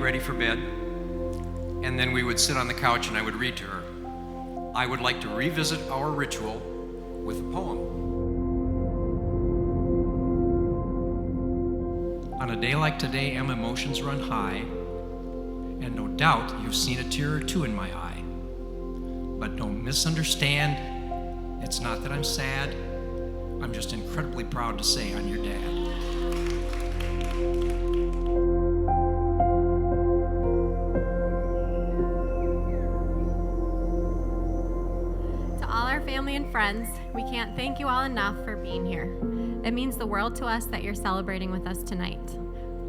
ready for bed, and then we would sit on the couch and I would read to her. I would like to revisit our ritual with a poem. On a day like today, emotions run high, and no doubt you've seen a tear or two in my eye. But don't misunderstand, it's not that I'm sad, I'm just incredibly proud to say I'm your dad. To all our family and friends, we can't thank you all enough for being here. It means the world to us that you're celebrating with us tonight.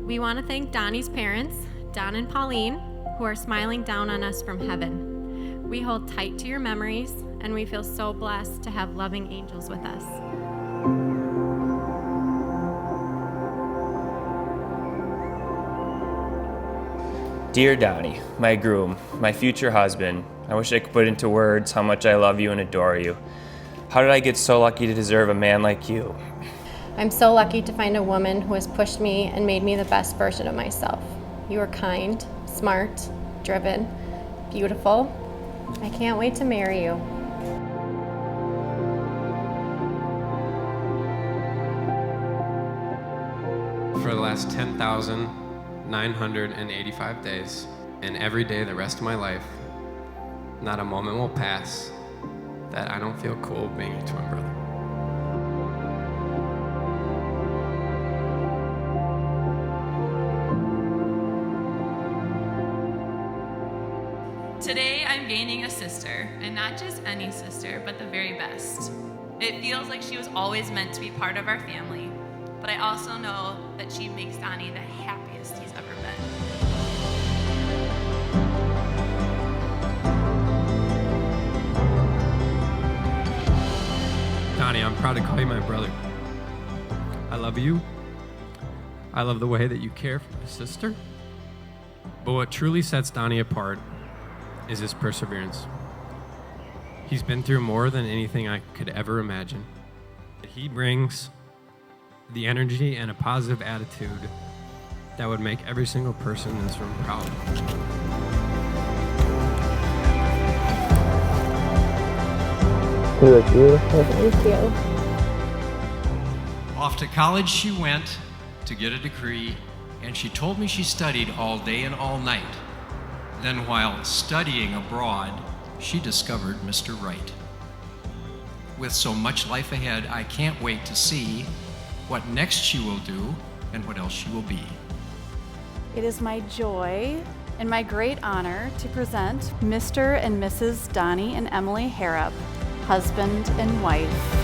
We want to thank Donnie's parents, Don and Pauline, who are smiling down on us from heaven. We hold tight to your memories, and we feel so blessed to have loving angels with us. Dear Donny, my groom, my future husband, I wish I could put into words how much I love you and adore you. How did I get so lucky to deserve a man like you? I'm so lucky to find a woman who has pushed me and made me the best version of myself. You are kind, smart, driven, beautiful. I can't wait to marry you. For the last 10,985 days, and every day the rest of my life, not a moment will pass that I don't feel cool being your twin brother. Today, I'm gaining a sister, and not just any sister, but the very best. It feels like she was always meant to be part of our family, but I also know that she makes Donnie the happiest he's ever been. Donnie, I'm proud to call you my brother. I love you. I love the way that you care for my sister. But what truly sets Donnie apart is his perseverance. He's been through more than anything I could ever imagine. He brings the energy and a positive attitude that would make every single person in this room proud. You look beautiful. Thank you. Off to college she went to get a degree, and she told me she studied all day and all night. Then while studying abroad, she discovered Mr. Right. With so much life ahead, I can't wait to see what next she will do and what else she will be. It is my joy and my great honor to present Mr. and Mrs. Donny and Emily Harrop, husband and wife.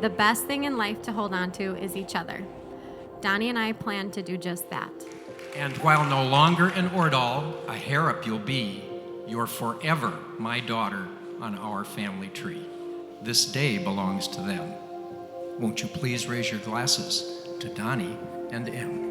The best thing in life to hold on to is each other. Donnie and I plan to do just that. And while no longer an Ordal, a Harrop you'll be, you're forever my daughter on our family tree. This day belongs to them. Won't you please raise your glasses to Donnie and Em?